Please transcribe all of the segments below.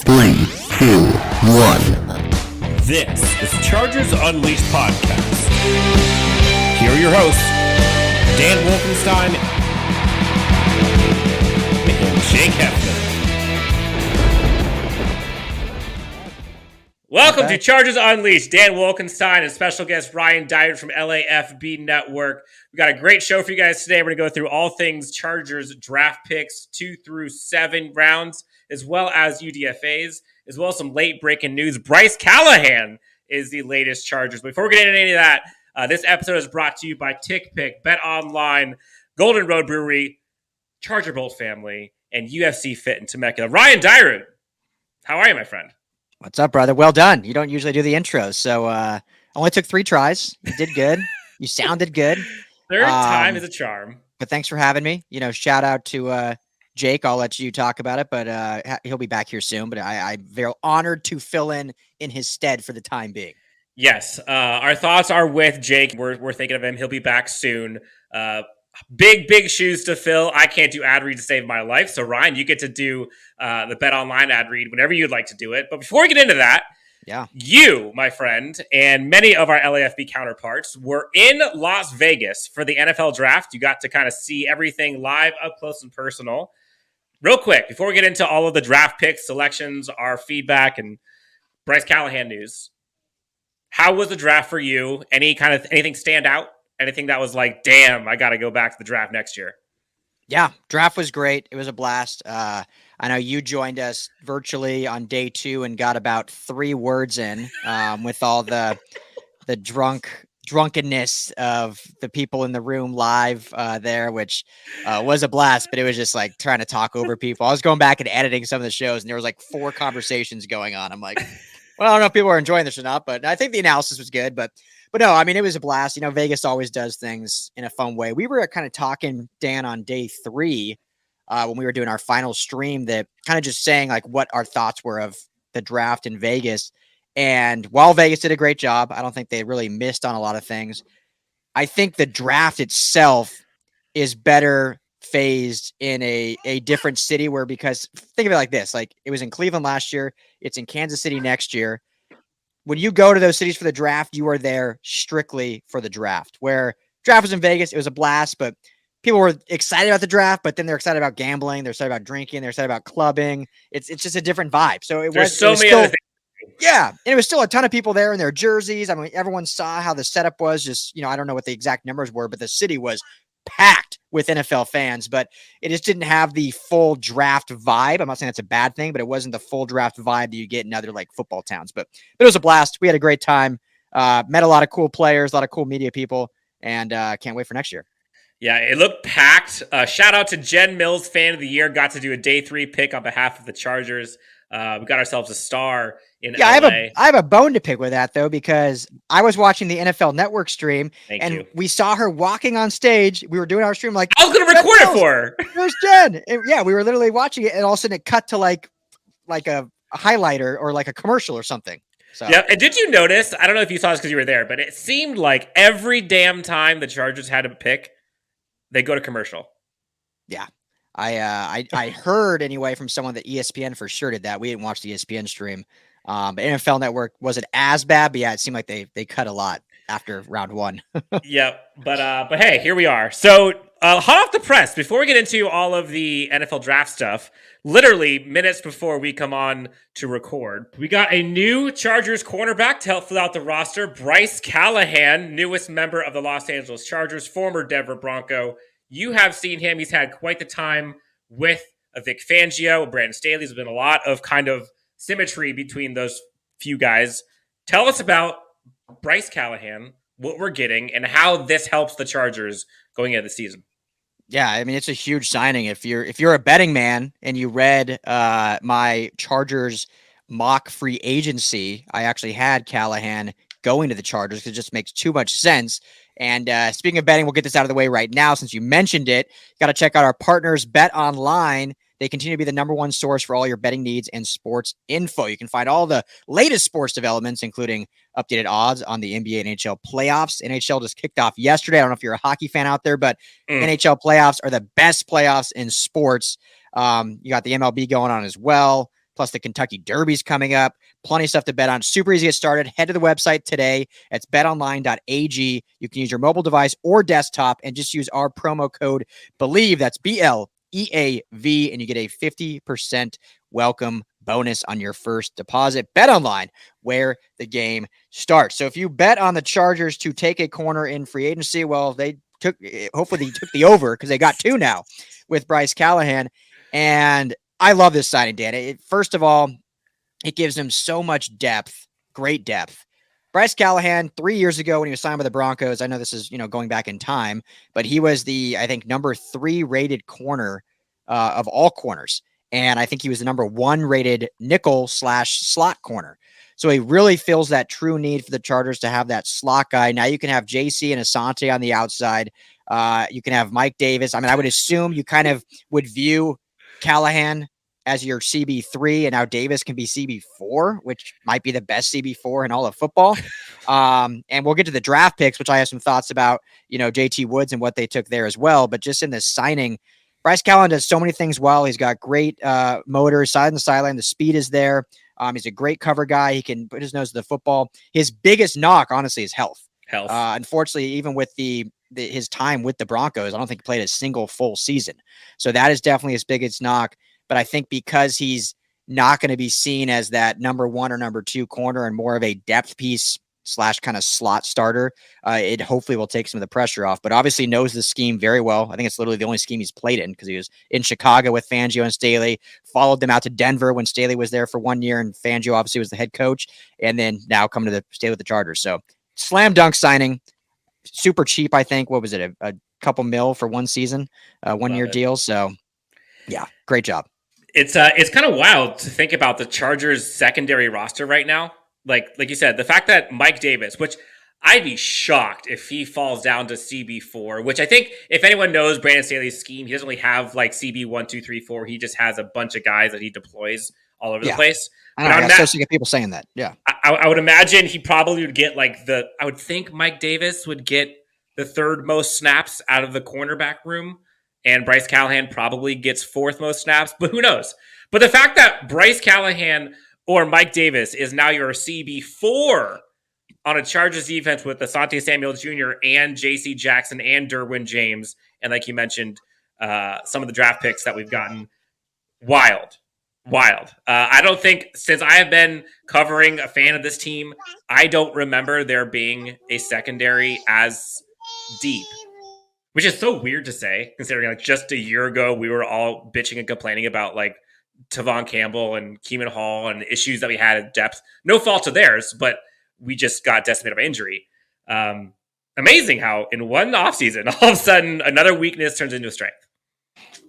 3, 2, 1. This is Chargers Unleashed Podcast. Here are your hosts, Dan Wolkenstein and Jake Hefner. Welcome to Chargers Unleashed. Dan Wolkenstein and special guest Ryan Dyrud from LAFB Network. We got a great show for you guys today. We're going to go through all things Chargers draft picks 2 through 7 rounds, as well as UDFAs, as well as some late breaking news. Bryce Callahan is the latest Chargers. Before we get into any of that, this episode is brought to you by TickPick, Bet Online, Golden Road Brewery, Charger Bolt Family, and UFC Fit in Temecula. Ryan Dyrud, how are you, my friend? What's up, brother? Well done. You don't usually do the intros, so only took 3 tries. You did good. You sounded good. Third time is a charm. But thanks for having me. You know, shout out to Jake. I'll let you talk about it, but he'll be back here soon. But I'm very honored to fill in his stead for the time being. Yes, our thoughts are with Jake. We're thinking of him. He'll be back soon. Big shoes to fill. I can't do ad read to save my life. So Ryan, you get to do the Bet Online ad read whenever you'd like to do it. But before we get into that, you, my friend, and many of our LAFB counterparts were in Las Vegas for the NFL draft. You got to kind of see everything live, up close and personal. Real quick, before we get into all of the draft picks, selections, our feedback, and Bryce Callahan news, how was the draft for you? Anything stand out? Anything that was like, damn, I got to go back to the draft next year? Yeah, draft was great. It was a blast. I know you joined us virtually on day 2 and got about 3 words in with all the drunkenness of the people in the room live there, which was a blast, but it was just like trying to talk over people. I was going back and editing some of the shows, and there was like 4 conversations going on. I'm like, well, I don't know if people are enjoying this or not, but I think the analysis was good. But no, I mean, it was a blast. You know, Vegas always does things in a fun way. We were kind of talking, Dan, on day 3 when we were doing our final stream, that kind of just saying like what our thoughts were of the draft in Vegas. And while Vegas did a great job, I don't think they really missed on a lot of things. I think the draft itself is better phased in a different city because think of it like this, like it was in Cleveland last year. It's in Kansas City next year. When you go to those cities for the draft, you are there strictly for the draft. Where draft was in Vegas, it was a blast, but people were excited about the draft, but then they're excited about gambling, they're excited about drinking, they're excited about clubbing. It's just a different vibe. So There's so many other things. Yeah, and it was still a ton of people there in their jerseys. I mean, everyone saw how the setup was. Just, you know, I don't know what the exact numbers were, but the city was packed with NFL fans, but it just didn't have the full draft vibe. I'm not saying that's a bad thing, but it wasn't the full draft vibe that you get in other like football towns. But it was a blast. We had a great time. Met a lot of cool players, a lot of cool media people, and can't wait for next year. Yeah, it looked packed. Shout out to Jen Mills, fan of the year. Got to do a day 3 pick on behalf of the Chargers. We got ourselves a star in LA. I have a bone to pick with that, though, because I was watching the NFL Network stream, we saw her walking on stage. We were doing our stream like, I was going to record it for her. There's Jen. And yeah, we were literally watching it, and all of a sudden it cut to like a highlighter or like a commercial or something. So. Yeah, and did you notice, I don't know if you saw this because you were there, but it seemed like every damn time the Chargers had a pick, they go to commercial. Yeah. I heard anyway from someone that ESPN for sure did that. We didn't watch the ESPN stream. But NFL Network wasn't as bad, but yeah, it seemed like they cut a lot after round 1. Yep. But hey, here we are. So hot off the press, before we get into all of the NFL draft stuff, literally minutes before we come on to record, we got a new Chargers cornerback to help fill out the roster. Bryce Callahan, newest member of the Los Angeles Chargers, former Denver Bronco. You have seen him. He's had quite the time with Vic Fangio, Brandon Staley. There's been a lot of kind of symmetry between those few guys. Tell us about Bryce Callahan, what we're getting, and how this helps the Chargers going into the season. Yeah, I mean, it's a huge signing. If you're a betting man and you read my Chargers mock free agency, I actually had Callahan going to the Chargers because it just makes too much sense. And speaking of betting, we'll get this out of the way right now since you mentioned it. Got to check out our partners, Bet Online. They continue to be the #1 source for all your betting needs and sports info. You can find all the latest sports developments, including updated odds on the NBA and NHL playoffs. NHL just kicked off yesterday. I don't know if you're a hockey fan out there, but NHL playoffs are the best playoffs in sports. You got the MLB going on as well. plus the Kentucky Derby's coming up. Plenty of stuff to bet on. Super easy to get started. Head to the website today. It's betonline.ag. You can use your mobile device or desktop and just use our promo code BELIEVE. That's BLEAV, and you get a 50% welcome bonus on your first deposit. BetOnline, where the game starts. So if you bet on the Chargers to take a corner in free agency, well, hopefully they took the over because they got 2 now with Bryce Callahan. And I love this signing, Dan. First of all, it gives them so much depth, great depth. Bryce Callahan, 3 years ago when he was signed by the Broncos, I know this is, going back in time, but he was the, I think, number 3 rated corner of all corners. And I think he was the number 1 rated nickel/slot corner. So he really fills that true need for the Chargers to have that slot guy. Now you can have JC and Asante on the outside. You can have Mike Davis. I mean, I would assume you kind of would view Callahan as your CB3, and now Davis can be CB4, which might be the best CB4 in all of football. And we'll get to the draft picks, which I have some thoughts about, JT Woods and what they took there as well. But just in this signing, Bryce Callahan does so many things well. He's got great motor, side and sideline. The speed is there. He's a great cover guy. He can put his nose to the football. His biggest knock, honestly, is health. Unfortunately, even with his time with the Broncos, I don't think he played a single full season. So that is definitely his biggest knock. But I think because he's not going to be seen as that number 1 or number 2 corner and more of a depth piece / kind of slot starter, it hopefully will take some of the pressure off. But obviously knows the scheme very well. I think it's literally the only scheme he's played in because he was in Chicago with Fangio and Staley, followed them out to Denver when Staley was there for 1 year, and Fangio obviously was the head coach, and then now coming to stay with the Chargers. So slam dunk signing, super cheap. I think, what was it, a couple mil for 1 season, 1 year deal. So yeah, great job. It's kind of wild to think about the Chargers secondary roster right now. Like you said, the fact that Mike Davis, which I'd be shocked if he falls down to CB4, which I think if anyone knows Brandon Staley's scheme, he doesn't really have like CB1, 2, 3, 4. He just has a bunch of guys that he deploys all over the place. I so sick of people saying that. Yeah. I would imagine he probably would get I would think Mike Davis would get the 3rd most snaps out of the cornerback room, and Bryce Callahan probably gets 4th most snaps, but who knows? But the fact that Bryce Callahan or Mike Davis is now your CB4 on a Chargers defense with Asante Samuel Jr. and J.C. Jackson and Derwin James, and like you mentioned, some of the draft picks that we've gotten, wild. I don't think, since I have been covering a fan of this team, I don't remember there being a secondary as deep, which is so weird to say, considering like just a year ago we were all bitching and complaining about like Tavon Campbell and Keeman Hall and issues that we had at depth. No fault of theirs, but we just got decimated by injury. Amazing how in one offseason, all of a sudden, another weakness turns into a strength.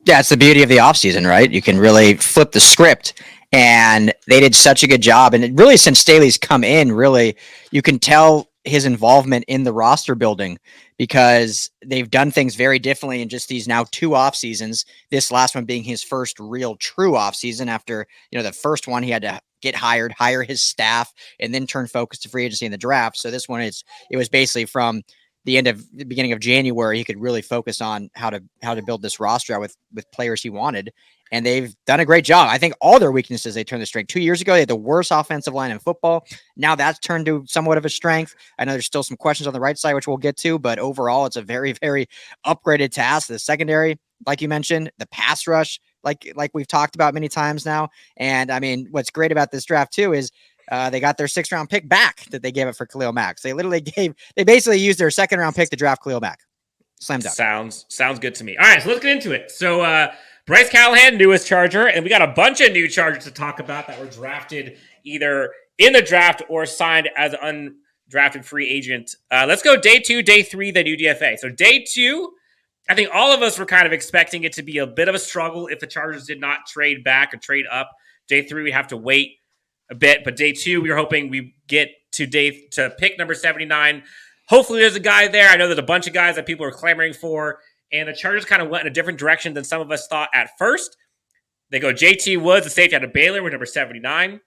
Yeah, it's the beauty of the offseason, right? You can really flip the script, and they did such a good job. And really, since Staley's come in, really, you can tell his involvement in the roster building because they've done things very differently in just these now 2 off seasons. This last one being his first real true off season after, the first one he had to get hired, hire his staff, and then turn focus to free agency in the draft. So this one it was basically from the beginning of January, he could really focus on how to build this roster out with players he wanted. And they've done a great job. I think all their weaknesses, they turned the strength. 2 years ago, they had the worst offensive line in football. Now that's turned to somewhat of a strength. I know there's still some questions on the right side, which we'll get to, but overall, it's a very, very upgraded task. The secondary, like you mentioned, the pass rush, like we've talked about many times now. And I mean, what's great about this draft too is they got their 6th round pick back that they gave it for Khalil Mack. They basically used their 2nd round pick to draft Khalil Mack. Slam dunk. Sounds good to me. All right, so let's get into it. So Bryce Callahan, newest Charger, and we got a bunch of new Chargers to talk about that were drafted either in the draft or signed as an undrafted free agent. Let's go day 2, day 3, then UDFA. So day 2, I think all of us were kind of expecting it to be a bit of a struggle if the Chargers did not trade back or trade up. Day 3, we have to wait a bit, but day 2, we were hoping we get to pick number 79. Hopefully there's a guy there. I know there's a bunch of guys that people are clamoring for, and the Chargers kind of went in a different direction than some of us thought at first. They go JT Woods, the safety out of Baylor, with number 79.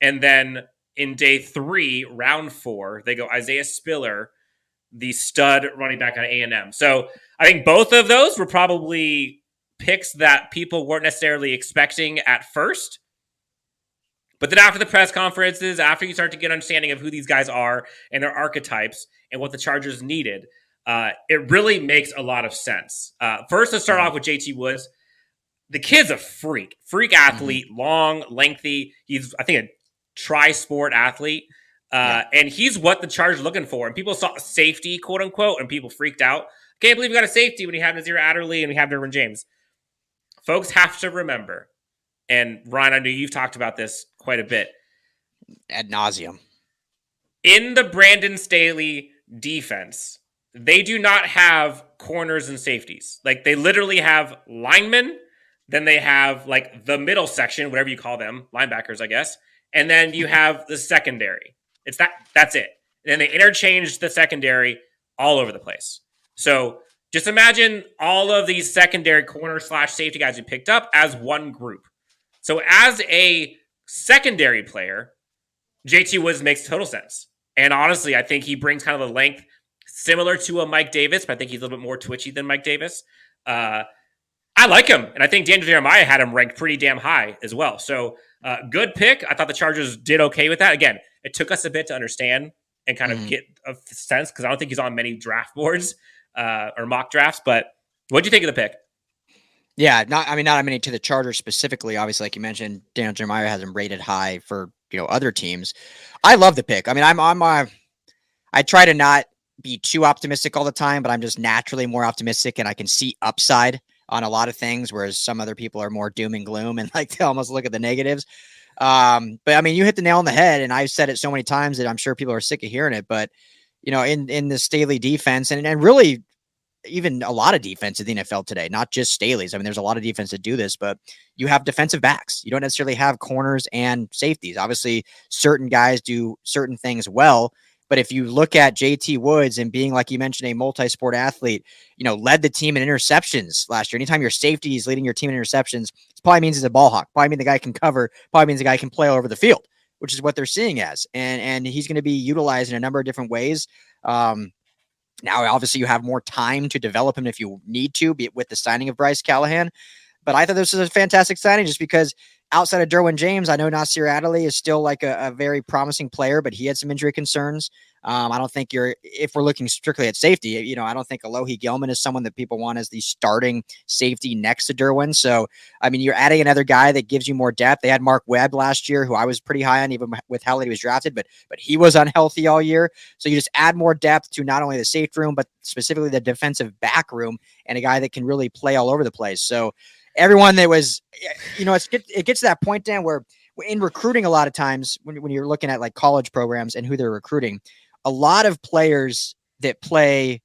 And then in day 3, round 4, they go Isaiah Spiller, the stud running back on A&M. So I think both of those were probably picks that people weren't necessarily expecting at first. But then after the press conferences, after you start to get an understanding of who these guys are and their archetypes and what the Chargers needed, it really makes a lot of sense. First, let's start off with JT Woods. The kid's a freak athlete, long, lengthy. He's, I think, a tri-sport athlete. And he's what the Chargers are looking for. And people saw safety, quote unquote, and people freaked out. Can't believe we got a safety when you have Nazir Adderley and we have Derwin James. Folks have to remember, and Ryan, I know you've talked about this quite a bit. Ad nauseum. In the Brandon Staley defense, they do not have corners and safeties. Like, they literally have linemen, then they have like the middle section, whatever you call them, linebackers, I guess. And then you have the secondary. That's it. And then they interchange the secondary all over the place. So just imagine all of these secondary corner / safety guys you picked up as one group. So as a secondary player, JT Woods makes total sense. And honestly, I think he brings kind of the length similar to a Mike Davis, but I think he's a little bit more twitchy than Mike Davis. I like him. And I think Daniel Jeremiah had him ranked pretty damn high as well. So good pick. I thought the Chargers did okay with that. Again, it took us a bit to understand and kind of get a sense, because I don't think he's on many draft boards or mock drafts. But what do you think of the pick? Yeah, not many to the Chargers specifically. Obviously, like you mentioned, Daniel Jeremiah has him rated high for other teams. I love the pick. I mean, I try to not be too optimistic all the time, but I'm just naturally more optimistic, and I can see upside on a lot of things, whereas some other people are more doom and gloom and like they almost look at the negatives. But I mean, you hit the nail on the head, and I've said it so many times that I'm sure people are sick of hearing it. But in the Staley defense, and really even a lot of defense in the NFL today, not just Staley's. I mean, there's a lot of defense that do this, but you have defensive backs. You don't necessarily have corners and safeties. Obviously, certain guys do certain things well. But if you look at JT Woods and being, like you mentioned, a multi-sport athlete, led the team in interceptions last year. Anytime your safety is leading your team in interceptions, it probably means he's a ball hawk. Probably means the guy can cover. Probably means the guy can play all over the field, which is what they're seeing as. And he's going to be utilized in a number of different ways. Now, obviously, you have more time to develop him if you need to, be it with the signing of Bryce Callahan. But I thought this was a fantastic signing just because outside of Derwin James, I know Nasir Adderley is still like a very promising player, but he had some injury concerns. I don't think if we're looking strictly at safety, I don't think Alohi Gilman is someone that people want as the starting safety next to Derwin. So, I mean, you're adding another guy that gives you more depth. They had Mark Webb last year, who I was pretty high on, even with how late he was drafted, but he was unhealthy all year. So you just add more depth to not only the safety room, but specifically the defensive back room, and a guy that can really play all over the place. So everyone that was, it gets to that point, Dan, where in recruiting, a lot of times when you're looking at like college programs and who they're recruiting, a lot of players that play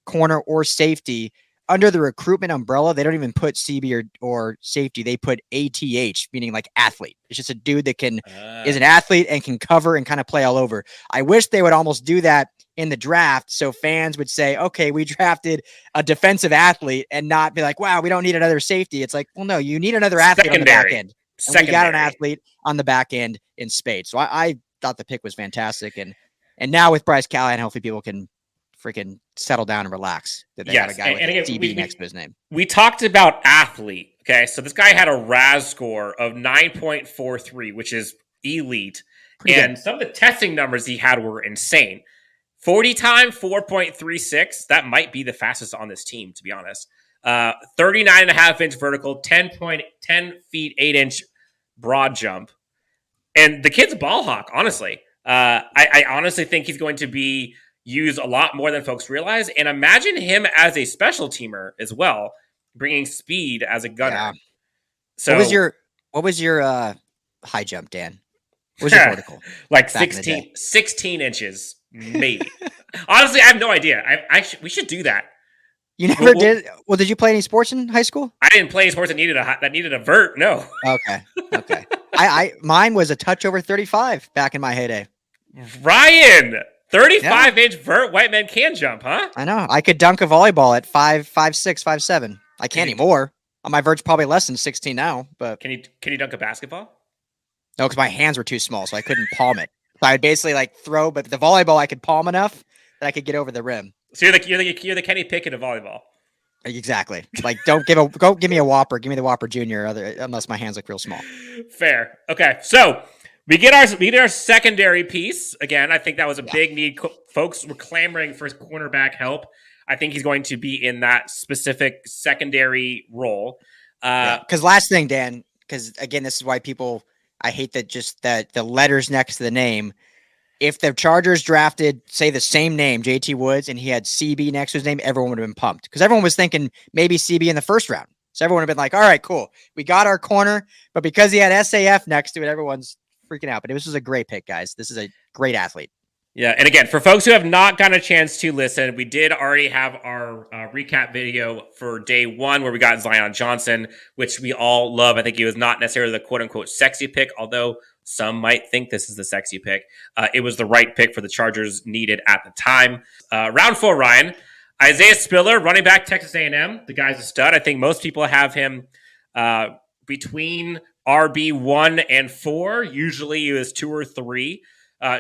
corner or safety under the recruitment umbrella, they don't even put CB or safety. They put ATH, meaning like athlete. It's just a dude that is an athlete and can cover and kind of play all over. I wish they would almost do that in the draft, so fans would say, okay, we drafted a defensive athlete, and not be like, wow, we don't need another safety. It's like, well, no, you need another athlete on the back end. And we got an athlete on the back end in spades. So I thought the pick was fantastic. And now with Bryce Callahan, hopefully people can freaking settle down and relax. That they got a guy with a CB next to his name. We talked about athlete. Okay, so this guy had a RAS score of 9.43, which is elite. Pretty good. Some of the testing numbers he had were insane. 40 time, 4.36. That might be the fastest on this team, to be honest. 39.5-inch vertical, 10 feet 8-inch broad jump. And the kid's a ball hawk, honestly. I honestly think he's going to be used a lot more than folks realize. And imagine him as a special teamer as well, bringing speed as a gunner. Yeah. So what was your high jump, Dan? What was your vertical? Like 16 inches, maybe. Honestly, I have no idea. We should do that. You never did? Well, did you play any sports in high school? I didn't play any sports that needed a vert. No. Okay. Mine was a touch over 35 back in my heyday. Yeah. Ryan, 35-inch vert, white men can jump, huh? I know. I could dunk a volleyball at 5'6", 5'7". I can't anymore. My vert's probably less than 16 now, but can you dunk a basketball? No, because my hands were too small, so I couldn't palm it. So I'd basically like throw, but the volleyball I could palm enough that I could get over the rim. So you're the Kenny Pickett of volleyball. Exactly. Like don't give me a Whopper. Give me the Whopper Junior, unless my hands look real small. Fair. Okay. So We get our secondary piece again. I think that was a big need. Folks were clamoring for cornerback help. I think he's going to be in that specific secondary role. Because last thing, Dan, because again, this is why I hate that just that the letters next to the name. If the Chargers drafted, say, the same name, JT Woods, and he had CB next to his name, everyone would have been pumped because everyone was thinking maybe CB in the first round. So everyone would have been like, all right, cool. We got our corner. But because he had SAF next to it, everyone's freaking out. But this was a great pick, guys. This is a great athlete. Yeah, and again, for folks who have not gotten a chance to listen, we did already have our recap video for day one where we got Zion Johnson, which we all love. I think he was not necessarily the quote-unquote sexy pick, although some might think this is the sexy pick. It was the right pick for the Chargers needed at the time. Round 4, Ryan. Isaiah Spiller, running back, Texas A&M. The guy's a stud. I think most people have him between RB1 and 4. Usually he was 2 or 3.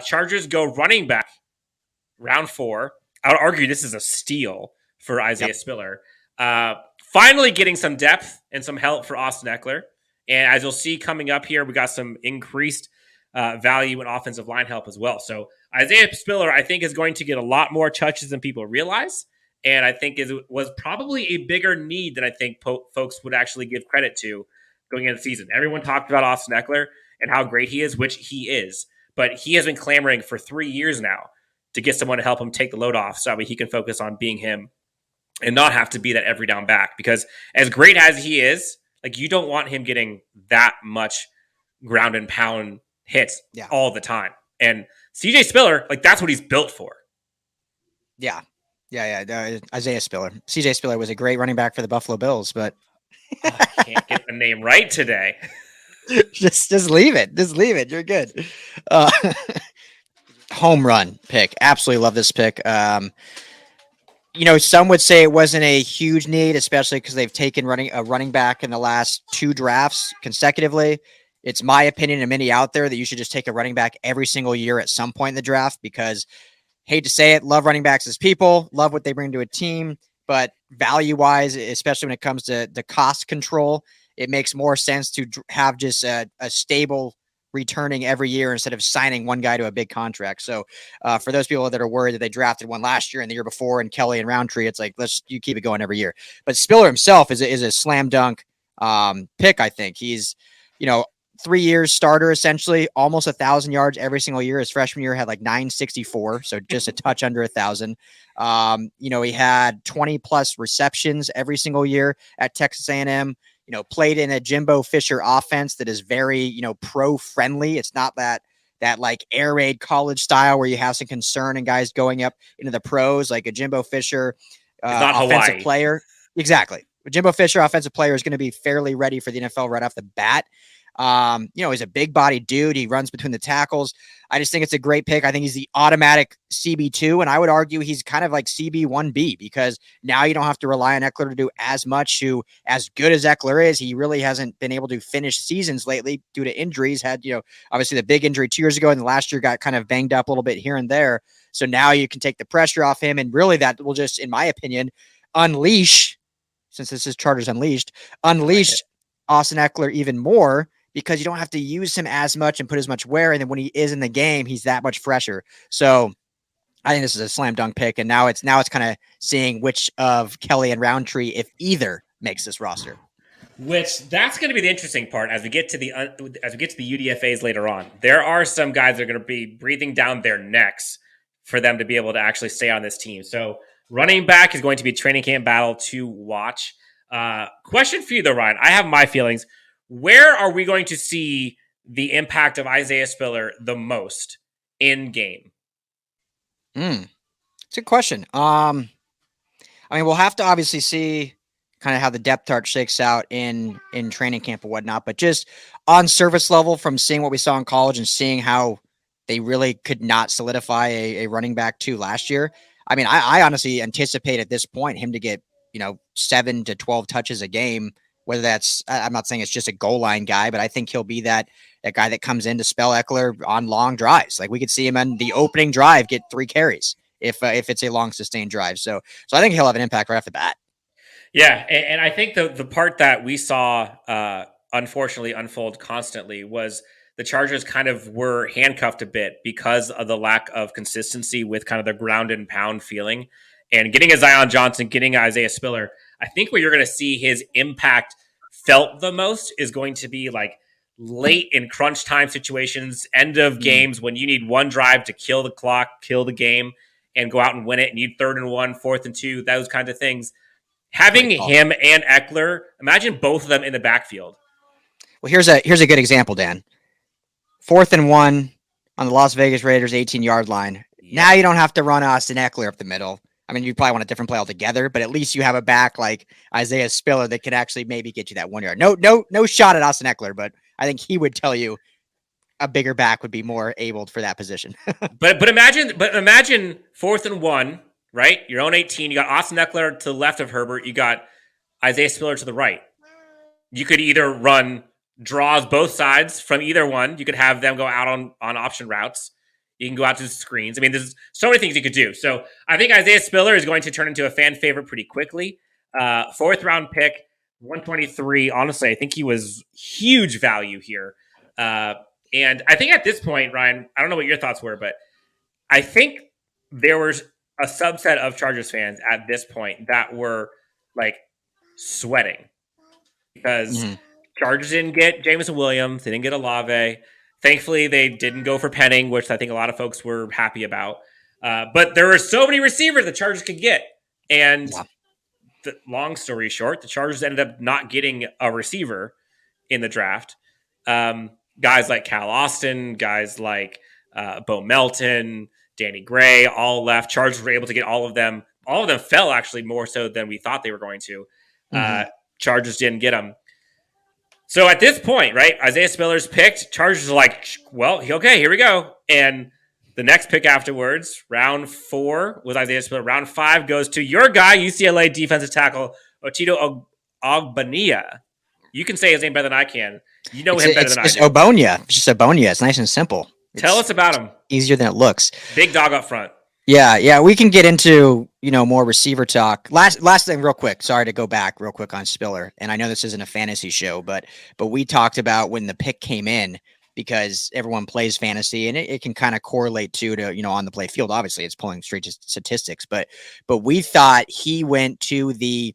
Chargers go running back, round 4. I would argue this is a steal for Isaiah Spiller. Finally getting some depth and some help for Austin Eckler. And as you'll see coming up here, we got some increased value in offensive line help as well. So Isaiah Spiller, I think, is going to get a lot more touches than people realize. And I think was probably a bigger need than I think folks would actually give credit to going into the season. Everyone talked about Austin Eckler and how great he is, which he is. But he has been clamoring for 3 years now to get someone to help him take the load off so that he can focus on being him and not have to be that every down back. Because as great as he is, like, you don't want him getting that much ground and pound hits all the time. And CJ Spiller, like, that's what he's built for. Yeah. Isaiah Spiller. CJ Spiller was a great running back for the Buffalo Bills, but I can't get the name right today. just leave it. Just leave it. You're good. Home run pick. Absolutely love this pick. Some would say it wasn't a huge need, especially because they've taken a running back in the last 2 drafts consecutively. It's my opinion and many out there that you should just take a running back every single year at some point in the draft because, hate to say it, love running backs as people, love what they bring to a team, but value-wise, especially when it comes to the cost control, it makes more sense to have just a stable returning every year instead of signing one guy to a big contract. So for those people that are worried that they drafted one last year and the year before and Kelly and Roundtree, it's like, you keep it going every year. But Spiller himself is a slam dunk pick. I think he's, 3 years starter, essentially almost 1,000 yards every single year. His freshman year had like 964. So just a touch under 1,000. He had 20 plus receptions every single year at Texas A&M. Played in a Jimbo Fisher offense that is very, pro friendly. It's not that like air raid college style where you have some concern and guys going up into the pros, like a Jimbo Fisher offensive player. Exactly. A Jimbo Fisher offensive player is going to be fairly ready for the NFL right off the bat. He's a big body dude. He runs between the tackles. I just think it's a great pick. I think he's the automatic CB2, and I would argue he's kind of like CB1B because now you don't have to rely on Eckler to do as much. Who, as good as Eckler is, he really hasn't been able to finish seasons lately due to injuries. Had, obviously the big injury 2 years ago, and the last year got kind of banged up a little bit here and there. So now you can take the pressure off him, and really that will just, in my opinion, unleash, since this is Chargers Unleashed, Austin Eckler even more, because you don't have to use him as much and put as much wear. And then when he is in the game, he's that much fresher. So I think this is a slam dunk pick. And now it's kind of seeing which of Kelly and Roundtree, if either, makes this roster. Which that's going to be the interesting part as we get to the UDFAs later on. There are some guys that are going to be breathing down their necks for them to be able to actually stay on this team. So running back is going to be a training camp battle to watch. Question for you though, Ryan. I have my feelings. Where are we going to see the impact of Isaiah Spiller the most in game? It's a good question. We'll have to obviously see kind of how the depth chart shakes out in training camp and whatnot, but just on surface level from seeing what we saw in college and seeing how they really could not solidify a running back 2 last year. I honestly anticipate at this point him to get, 7 to 12 touches a game. Whether that's, I'm not saying it's just a goal line guy, but I think he'll be that guy that comes in to spell Eckler on long drives. Like we could see him on the opening drive get 3 carries if it's a long sustained drive. So I think he'll have an impact right off the bat. Yeah, and I think the part that we saw unfortunately unfold constantly was the Chargers kind of were handcuffed a bit because of the lack of consistency with kind of the ground and pound feeling. And getting a Zion Johnson, getting Isaiah Spiller, I think where you're going to see his impact felt the most is going to be like late in crunch time situations, end of games when you need one drive to kill the clock, kill the game, and go out and win it. And you need 3rd and 1, 4th and 2, those kinds of things. Having him and Eckler, imagine both of them in the backfield. Well, here's a good example, Dan. 4th and 1 on the Las Vegas Raiders 18-yard line. Yeah. Now you don't have to run Austin Eckler up the middle. I mean, you probably want a different play altogether, but at least you have a back like Isaiah Spiller that could actually maybe get you that 1 yard. No shot at Austin Eckler, but I think he would tell you a bigger back would be more able for that position. but imagine 4th and 1, right? Your own 18. You got Austin Eckler to the left of Herbert. You got Isaiah Spiller to the right. You could either run draws both sides from either one. You could have them go out on option routes. You can go out to the screens. I mean, there's so many things you could do. So I think Isaiah Spiller is going to turn into a fan favorite pretty quickly. 4th round pick, 123. Honestly, I think he was huge value here. And I think at this point, Ryan, I don't know what your thoughts were, but I think there was a subset of Chargers fans at this point that were like sweating because Chargers didn't get Jameson Williams. They didn't get Olave. Thankfully, they didn't go for Penning, which I think a lot of folks were happy about. But there were so many receivers the Chargers could get. And long story short, the Chargers ended up not getting a receiver in the draft. Guys like Cal Austin, guys like Bo Melton, Danny Gray, all left. Chargers were able to get all of them. All of them fell actually more so than we thought they were going to. Chargers didn't get them. So at this point, right, Isaiah Spiller's picked. Chargers are like, well, okay, here we go. And the next pick afterwards, round 4 was Isaiah Spiller. Round 5 goes to your guy, UCLA defensive tackle, Otito Ogbonnia. You can say his name better than I can. You know him better than I do. It's Ogbonnia. It's just Ogbonnia. It's nice and simple. Tell us about him. Easier than it looks. Big dog up front. Yeah. We can get into, more receiver talk. Last thing real quick. Sorry to go back real quick on Spiller. And I know this isn't a fantasy show, but we talked about when the pick came in because everyone plays fantasy and it can kind of correlate to on the play field. Obviously it's pulling straight to statistics, but we thought he went to the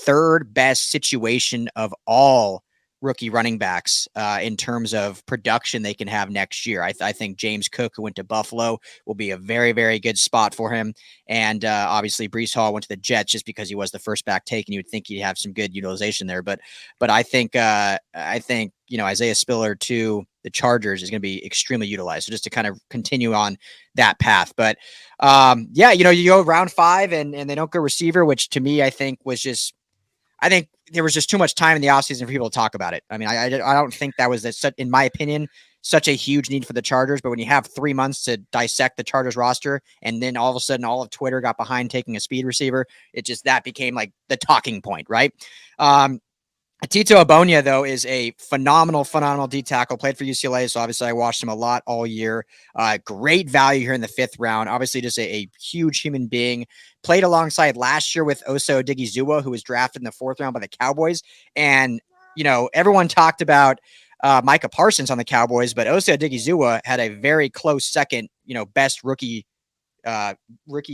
3rd best situation of all rookie running backs in terms of production they can have next year. I think James Cook, who went to Buffalo, will be a very, very good spot for him. And obviously Breece Hall went to the Jets just because he was the first back taken. You would think he'd have some good utilization there. But I think Isaiah Spiller to the Chargers is going to be extremely utilized. So just to kind of continue on that path. But you go round 5 and they don't go receiver, which to me, I think there was just too much time in the offseason for people to talk about it. I mean, I don't think that was, in my opinion, such a huge need for the Chargers. But when you have 3 months to dissect the Chargers roster, and then all of a sudden all of Twitter got behind taking a speed receiver, that became like the talking point, right? Otito Ogbonnia, though, is a phenomenal D tackle. Played for UCLA, so obviously I watched him a lot all year. Great value here in the 5th round. Obviously, just a huge human being. Played alongside last year with Osa Odigizua, who was drafted in the 4th round by the Cowboys. And, everyone talked about Micah Parsons on the Cowboys, but Osa Odigizua had a very close second, best rookie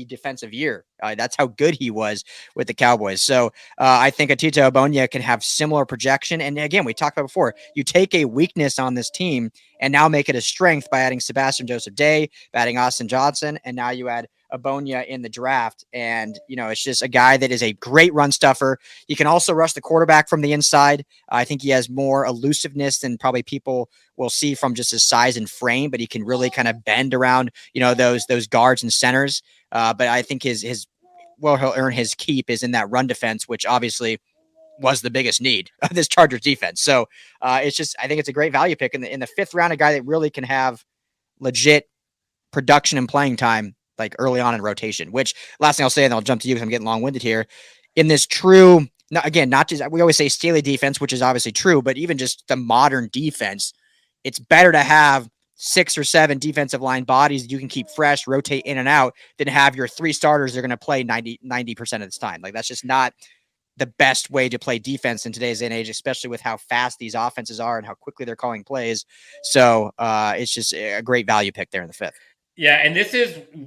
defensive year. That's how good he was with the Cowboys. So I think Otito Ogbonnia can have similar projection. And again, we talked about before, you take a weakness on this team and now make it a strength by adding Sebastian Joseph Day, adding Austin Johnson, and now you add Ogbonnia in the draft. And, it's just a guy that is a great run stuffer. He can also rush the quarterback from the inside. I think he has more elusiveness than probably people will see from just his size and frame, but he can really kind of bend around, those guards and centers. But I think he'll earn his keep is in that run defense, which obviously was the biggest need of this Chargers defense. So I think it's a great value pick in the 5th round, a guy that really can have legit production and playing time like early on in rotation, which last thing I'll say, and I'll jump to you because I'm getting long-winded here. In this true, not just, we always say Staley defense, which is obviously true, but even just the modern defense, it's better to have 6 or 7 defensive line bodies that you can keep fresh, rotate in and out, than have your 3 starters that are going to play 90% of this time. Like that's just not the best way to play defense in today's day and age, especially with how fast these offenses are and how quickly they're calling plays. So it's just a great value pick there in the 5th. Yeah, and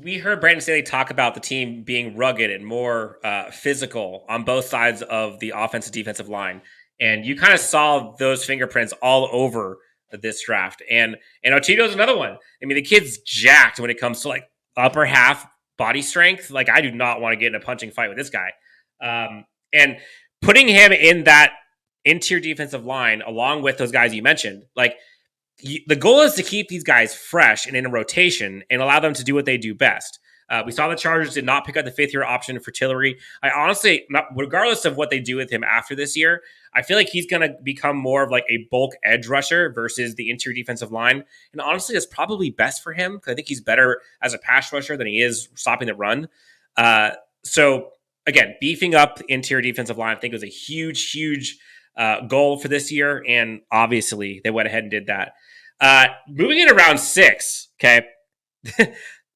we heard Brandon Staley talk about the team being rugged and more physical on both sides of the offensive defensive line. And you kind of saw those fingerprints all over this draft. And Otito's another one. I mean, the kid's jacked when it comes to like upper half body strength. Like, I do not want to get in a punching fight with this guy. And putting him in that interior defensive line along with those guys you mentioned, like, the goal is to keep these guys fresh and in a rotation and allow them to do what they do best. We saw the Chargers did not pick up the 5th-year option for Tillery. I honestly, regardless of what they do with him after this year, I feel like he's going to become more of like a bulk edge rusher versus the interior defensive line. And honestly, that's probably best for him because I think he's better as a pass rusher than he is stopping the run. So again, beefing up the interior defensive line, I think was a huge goal for this year. And obviously they went ahead and did that. Moving in around 6, okay.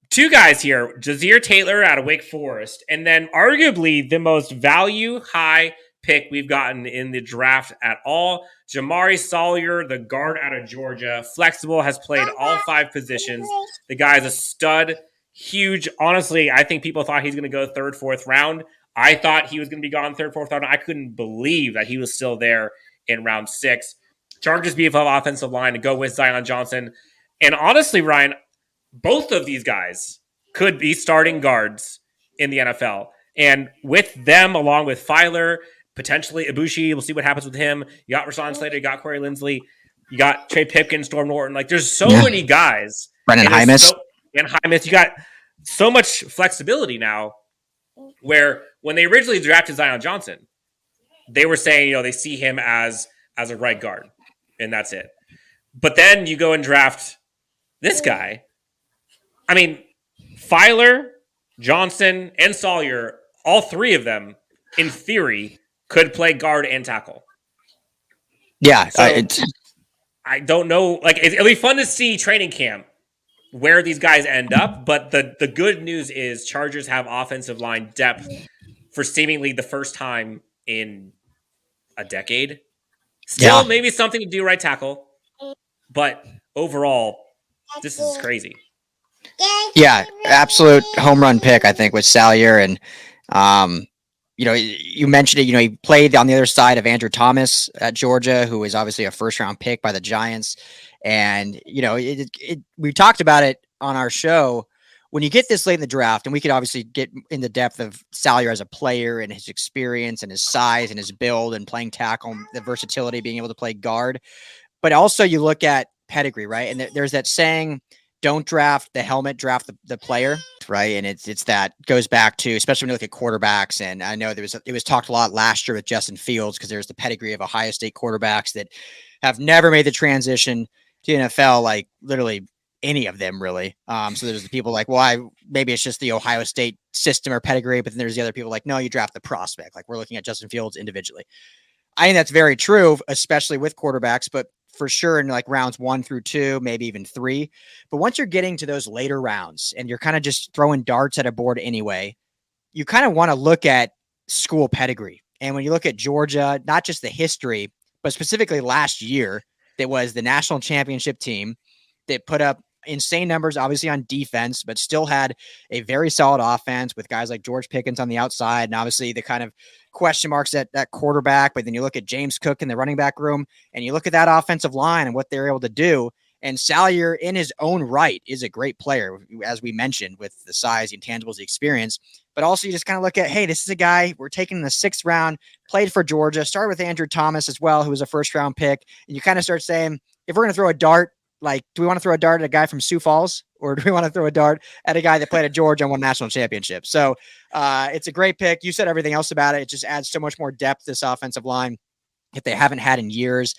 2 guys here, Jazir Taylor out of Wake Forest, and then arguably the most value high pick we've gotten in the draft at all, Jamaree Salyer, the guard out of Georgia, flexible, has played all 5 positions. The guy's a stud, huge. Honestly, I think people thought he's going to go 3rd, 4th round. I thought he was going to be gone 3rd, 4th round. I couldn't believe that he was still there in round 6. Chargers beef up offensive line to go with Zion Johnson. And honestly, Ryan, both of these guys could be starting guards in the NFL. And with them, along with Filer, potentially Ibushi, we'll see what happens with him. You got Rashawn Slater, you got Corey Lindsley, you got Trey Pipkins, Storm Norton. Like, there's so many guys. Brennan Hymus. And Hymus. You got so much flexibility now where when they originally drafted Zion Johnson, they were saying, they see him as a right guard. And that's it. But then you go and draft this guy. I mean, Filer, Johnson, and Salyer, all 3 of them, in theory, could play guard and tackle. Yeah. So, I don't know. Like, it'll be fun to see training camp where these guys end up. But the good news is Chargers have offensive line depth for seemingly the first time in a decade. Still, maybe something to do right tackle, but overall, this is crazy. Yeah, absolute home run pick, I think, with Salyer. And, you mentioned it, he played on the other side of Andrew Thomas at Georgia, who is obviously a 1st-round pick by the Giants. And, we talked about it on our show. When you get this late in the draft, and we could obviously get in the depth of Salyer as a player and his experience and his size and his build and playing tackle, the versatility, being able to play guard. But also you look at pedigree, right? And there's that saying, don't draft the helmet, draft the player, right? And it's that goes back to, especially when you look at quarterbacks. And I know it was talked a lot last year with Justin Fields because there's the pedigree of Ohio State quarterbacks that have never made the transition to NFL, like literally any of them really. So there's the people like, well, maybe it's just the Ohio State system or pedigree, but then there's the other people like, no, you draft the prospect. Like, we're looking at Justin Fields individually. I think that's very true, especially with quarterbacks, but for sure in like rounds 1 through 2, maybe even 3. But once you're getting to those later rounds and you're kind of just throwing darts at a board anyway, you kind of want to look at school pedigree. And when you look at Georgia, not just the history, but specifically last year, that was the national championship team that put up insane numbers, obviously on defense, but still had a very solid offense with guys like George Pickens on the outside. And obviously the kind of question marks at that quarterback. But then you look at James Cook in the running back room and you look at that offensive line and what they're able to do. And Salyer in his own right is a great player, as we mentioned, with the size, the intangibles, the experience. But also you just kind of look at, hey, this is a guy we're taking in the 6th round, played for Georgia, started with Andrew Thomas as well, who was a 1st-round pick. And you kind of start saying, if we're going to throw a dart, like, do we want to throw a dart at a guy from Sioux Falls, or do we want to throw a dart at a guy that played at Georgia and won national championship? So it's a great pick. You said everything else about it. It just adds so much more depth to this offensive line that they haven't had in years.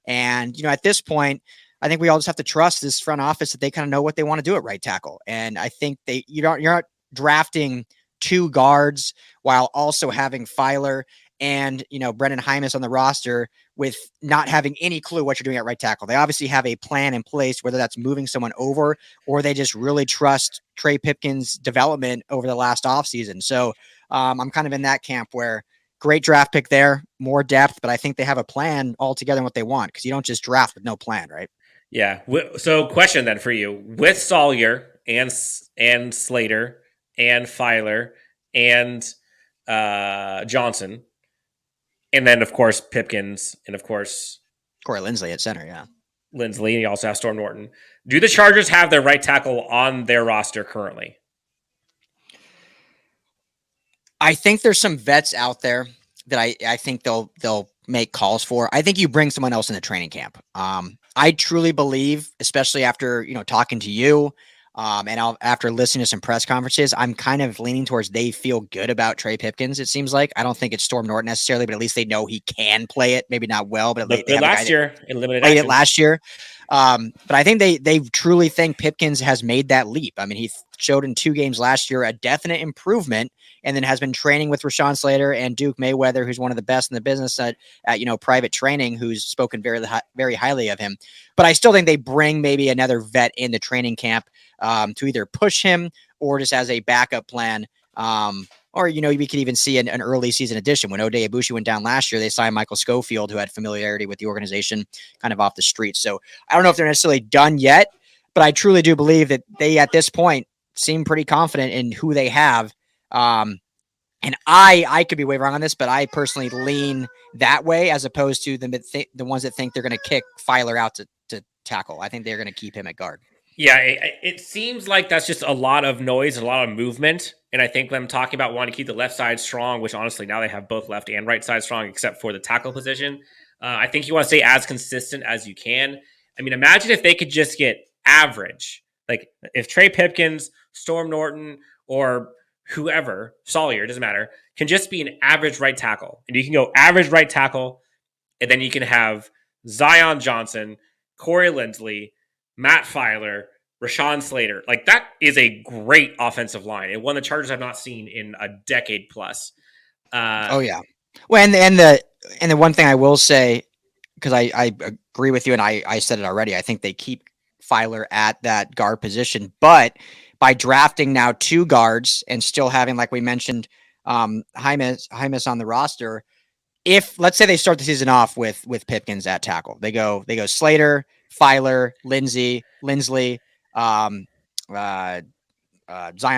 And, at this point, I think we all just have to trust this front office that they kind of know what they want to do at right tackle. And I think you're not drafting 2 guards while also having Filer and, Brennan Hymus on the roster with not having any clue what you're doing at right tackle. They obviously have a plan in place, whether that's moving someone over or they just really trust Trey Pipkins' development over the last offseason. So I'm kind of in that camp where great draft pick there, more depth, but I think they have a plan altogether in what they want, because you don't just draft with no plan, right? Yeah. So, question then for you: with Salyer and Slater and Filer and Johnson, and then of course Pipkins, and of course Corey Linsley at center, yeah. Lindsley, and you also have Storm Norton. Do the Chargers have their right tackle on their roster currently? I think there's some vets out there that I think they'll make calls for. I think you bring someone else in the training camp. I truly believe, especially after talking to you, after listening to some press conferences, I'm kind of leaning towards they feel good about Trey Pipkins. It seems like I don't think it's Storm Norton necessarily, but at least they know he can play it. Maybe not well, but they have last year in limited played action. it last year. But I think they truly think Pipkins has made that leap. I mean, he showed in 2 games last year a definite improvement, and then has been training with Rashawn Slater and Duke Mayweather, who's one of the best in the business at private training, who's spoken very highly of him. But I still think they bring maybe another vet in the training camp to either push him or just as a backup plan. Or, we could even see an early season addition. When Ode Ibushi went down last year, they signed Michael Schofield, who had familiarity with the organization kind of off the street. So I don't know if they're necessarily done yet, but I truly do believe that they, at this point, seem pretty confident in who they have. And I could be way wrong on this, but I personally lean that way as opposed to the ones that think they're going to kick Filer out to tackle. I think they're going to keep him at guard. Yeah, it seems like that's just a lot of noise and a lot of movement. And I think them talking about wanting to keep the left side strong, which honestly now they have both left and right side strong, except for the tackle position. I think you want to stay as consistent as you can. I mean, imagine if they could just get average. Like if Trey Pipkins, Storm Norton, or whoever, Salyer, doesn't matter, can just be an average right tackle. And you can go average right tackle, and then you can have Zion Johnson, Corey Linsley, Matt Filer, Rashawn Slater. Like that is a great offensive line, and one the Chargers have not seen in a decade plus. Oh yeah. Well, and the one thing I will say, because I agree with you, and I said it already, I think they keep Filer at that guard position, but by drafting now 2 guards and still having, like we mentioned, Hymas on the roster, if let's say they start the season off with Pipkins at tackle, they go Slater, Filer, Linsley, Zion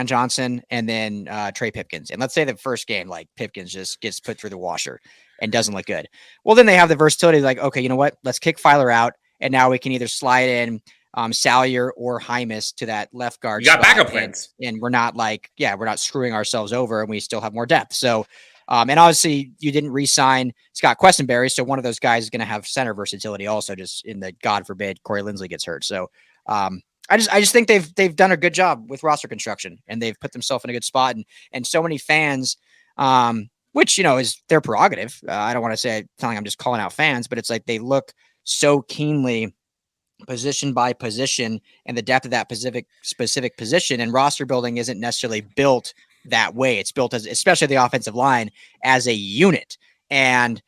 Johnson, and then Trey Pipkins. And let's say the first game, like Pipkins just gets put through the washer and doesn't look good. Well, then they have the versatility, like, okay, you know what? Let's kick Filer out, and now we can either slide in Salyer or Hymas to that left guard. You got backup plans, and we're not we're not screwing ourselves over, and we still have more depth. So. And obviously, you didn't re-sign Scott Questenberry, so one of those guys is going to have center versatility also, just in the God forbid Corey Linsley gets hurt. So I just think they've done a good job with roster construction, and they've put themselves in a good spot. And so many fans, which is their prerogative. I don't want to say telling I'm just calling out fans, but it's like they look so keenly position by position and the depth of that specific position, and roster building isn't necessarily built that way. It's built as, especially the offensive line, as a unit. And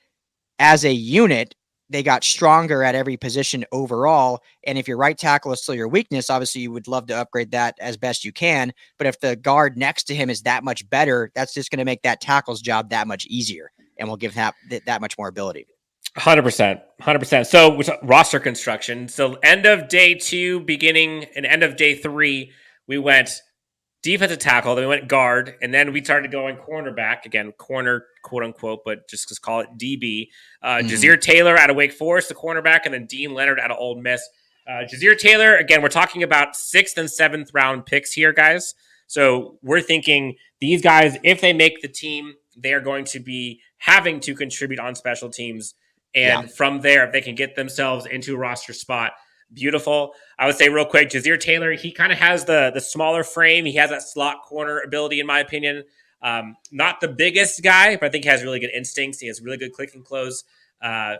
as a unit, they got stronger at every position overall. And if your right tackle is still your weakness, obviously you would love to upgrade that as best you can. But if the guard next to him is that much better, that's just going to make that tackle's job that much easier and will give that much more ability. 100%. So roster construction. So end of day 2, beginning and end of day 3, we went defensive tackle, then we went guard, and then we started going cornerback, again, corner, quote unquote, but just call it DB. Jazeer Taylor out of Wake Forest, the cornerback, and then Dean Leonard out of Ole Miss. Jazeer Taylor, again, we're talking about 6th and 7th round picks here, guys. So we're thinking these guys, if they make the team, they are going to be having to contribute on special teams. And from there, if they can get themselves into a roster spot, beautiful. I would say real quick, Jazeer Taylor, he kind of has the smaller frame. He has that slot corner ability, in my opinion. Not the biggest guy, but I think he has really good instincts. He has really good click and close.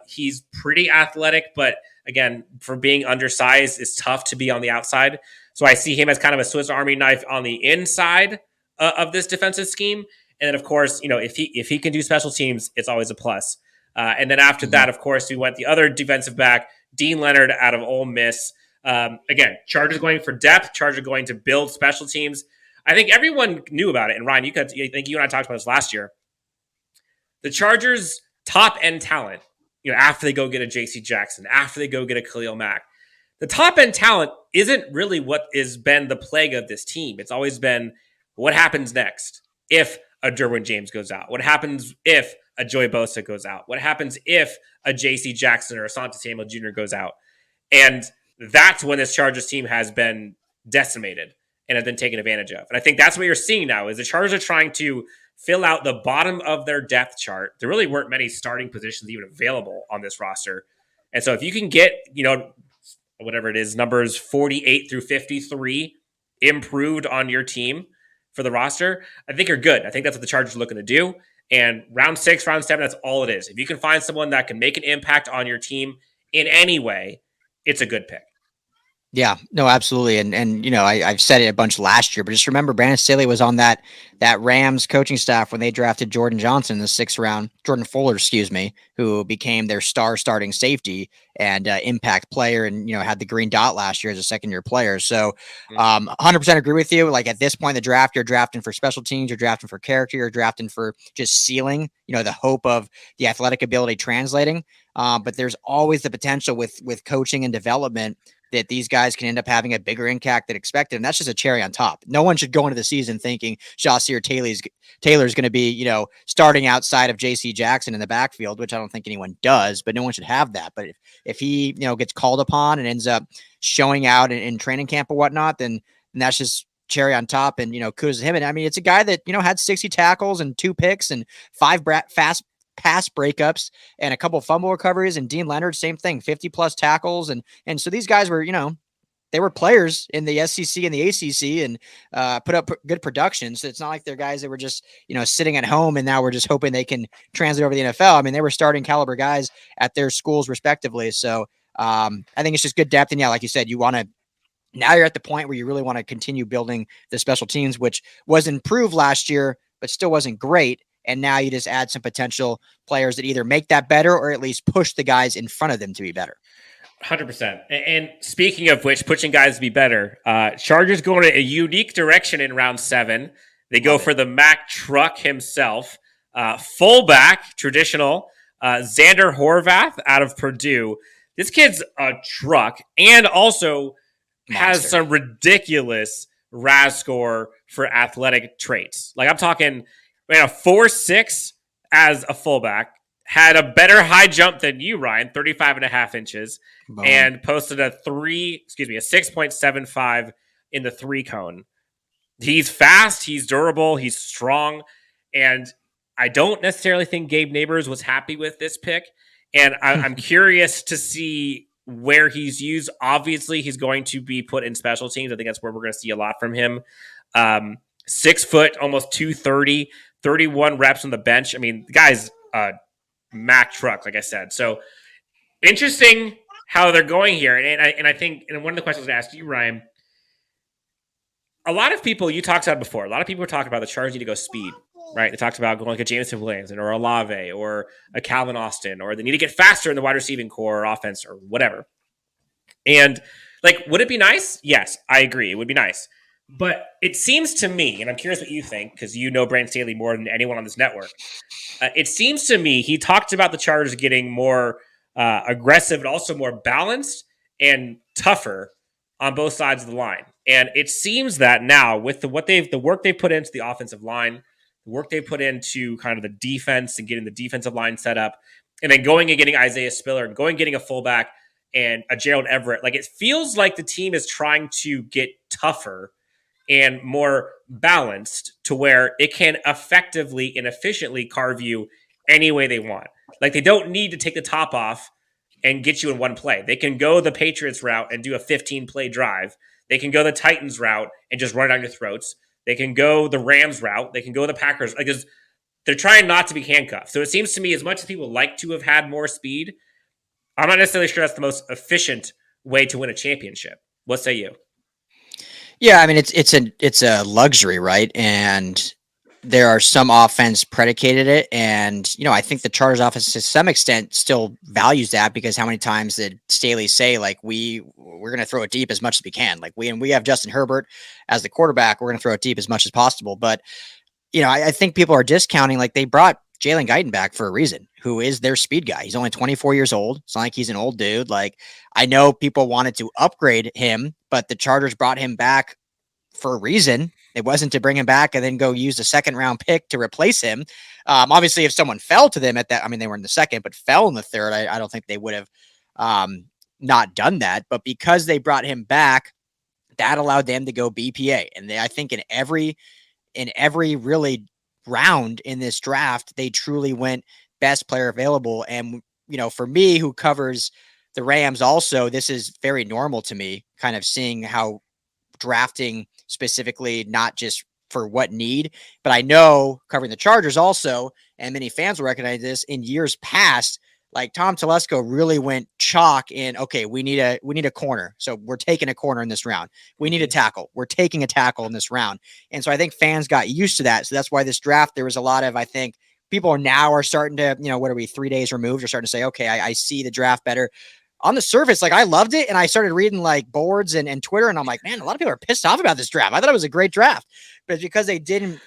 He's pretty athletic, but again, for being undersized, it's tough to be on the outside. So I see him as kind of a Swiss Army knife on the inside of this defensive scheme. And then, of course, if he can do special teams, it's always a plus. And then after that, of course, we went the other defensive back, Dean Leonard out of Ole Miss. Again, Chargers going for depth, Chargers going to build special teams. I think everyone knew about it. And Ryan, I think you and I talked about this last year. the Chargers' top end talent, after they go get a JC Jackson, after they go get a Khalil Mack, the top end talent isn't really what has been the plague of this team. It's always been what happens next if a Derwin James goes out? What happens if a Joey Bosa goes out? What happens if a JC Jackson or Asante Samuel Jr. goes out? And that's when this Chargers team has been decimated and have been taken advantage of. And I think that's what you're seeing now is the Chargers are trying to fill out the bottom of their depth chart. There really weren't many starting positions even available on this roster. And so if you can get, whatever it is, numbers 48 through 53 improved on your team for the roster, I think you're good. I think that's what the Chargers are looking to do. And round 6, round 7, that's all it is. If you can find someone that can make an impact on your team in any way, it's a good pick. Yeah, no, absolutely. And I've said it a bunch last year, but just remember Brandon Staley was on that Rams coaching staff when they drafted Jordan Johnson in the 6th round, Jordan Fuller, who became their starting safety and impact player and, had the green dot last year as a second-year player. So 100% agree with you. Like at this point in the draft, you're drafting for special teams, you're drafting for character, you're drafting for just ceiling, the hope of the athletic ability translating. But there's always the potential with coaching and development that these guys can end up having a bigger impact than expected. And that's just a cherry on top. No one should go into the season thinking Shazier Taylor's going to be, starting outside of JC Jackson in the backfield, which I don't think anyone does, but no one should have that. But if he, gets called upon and ends up showing out in training camp or whatnot, then that's just cherry on top. And, kudos to him. And I mean, it's a guy that, had 60 tackles and 2 picks and 5 fast pass breakups and a couple of fumble recoveries. And Dean Leonard, same thing, 50 plus tackles. And so these guys were, they were players in the SEC and the ACC and put up good production. So it's not like they're guys that were just, sitting at home and now we're just hoping they can translate over the NFL. I mean, they were starting caliber guys at their schools respectively. So I think it's just good depth. And yeah, like you said, now you're at the point where you really want to continue building the special teams, which was improved last year, but still wasn't great. And now you just add some potential players that either make that better or at least push the guys in front of them to be better. 100%. And speaking of which, pushing guys to be better, Chargers going in a unique direction in round 7. They go for the Mack truck himself, fullback, traditional, Xander Horvath out of Purdue. This kid's a truck and also has some ridiculous RAS score for athletic traits. Like I'm talking, a 4.6 as a fullback, had a better high jump than you, Ryan, 35.5 inches, and posted a 6.75 in the 3 cone. He's fast, he's durable, he's strong, and I don't necessarily think Gabe Neighbors was happy with this pick, and I'm curious to see where he's used. Obviously, he's going to be put in special teams. I think that's where we're going to see a lot from him. 6 foot, almost 230, 31 reps on the bench. I mean, the guy's a Mack truck, like I said. So interesting how they're going here. And I think, and one of the questions I asked you, Ryan, a lot of people, you talked about before, a lot of people were talking about the Chargers need to go speed, right? They talked about going like a Jameson Williams or a Olave or a Calvin Austin, or they need to get faster in the wide receiving core or offense or whatever. And would it be nice? Yes, I agree. It would be nice. But it seems to me, and I'm curious what you think, because you know Brandon Staley more than anyone on this network. It seems to me he talked about the Chargers getting more aggressive and also more balanced and tougher on both sides of the line. And it seems that now with the work they've put into the offensive line, the work they put into kind of the defense and getting the defensive line set up, and then going and getting Isaiah Spiller and going and getting a fullback and a Gerald Everett, it feels like the team is trying to get tougher and more balanced to where it can effectively and efficiently carve you any way they want. They don't need to take the top off and get you in one play. They can go the Patriots route and do a 15-play drive. They can go the Titans route and just run it down your throats. They can go the Rams route. They can go the Packers. They're trying not to be handcuffed. So it seems to me, as much as people like to have had more speed, I'm not necessarily sure that's the most efficient way to win a championship. What say you? Yeah, I mean it's a luxury, right? And there are some offense predicated it, and I think the Chargers offense to some extent still values that, because how many times did Staley say we're going to throw it deep as much as we can? We have Justin Herbert as the quarterback, we're going to throw it deep as much as possible. But I think people are discounting they brought Jalen Guyton back for a reason, who is their speed guy. He's only 24 years old. It's not like he's an old dude. Like, I know people wanted to upgrade him, but the Chargers brought him back for a reason. It wasn't to bring him back and then go use a second round pick to replace him. Obviously, if someone fell to them at that, I mean, they were in the second, but fell in the third, I don't think they would have not done that. But because they brought him back, that allowed them to go BPA. And I think in every really round in this draft, they truly went best player available. And, for me, who covers the Rams also, this is very normal to me, kind of seeing how drafting specifically, not just for what need, but I know covering the Chargers also, and many fans will recognize this, in years past, like Tom Telesco really went chalk in, okay, we need a corner. So we're taking a corner in this round. We need a tackle. We're taking a tackle in this round. And so I think fans got used to that. So that's why this draft, there was a lot of, I think people are starting to, what are we, 3 days removed? Are starting to say, okay, I see the draft better. On the surface, like, I loved it. And I started reading like boards and Twitter, and I'm like, man, a lot of people are pissed off about this draft. I thought it was a great draft, but it's because they didn't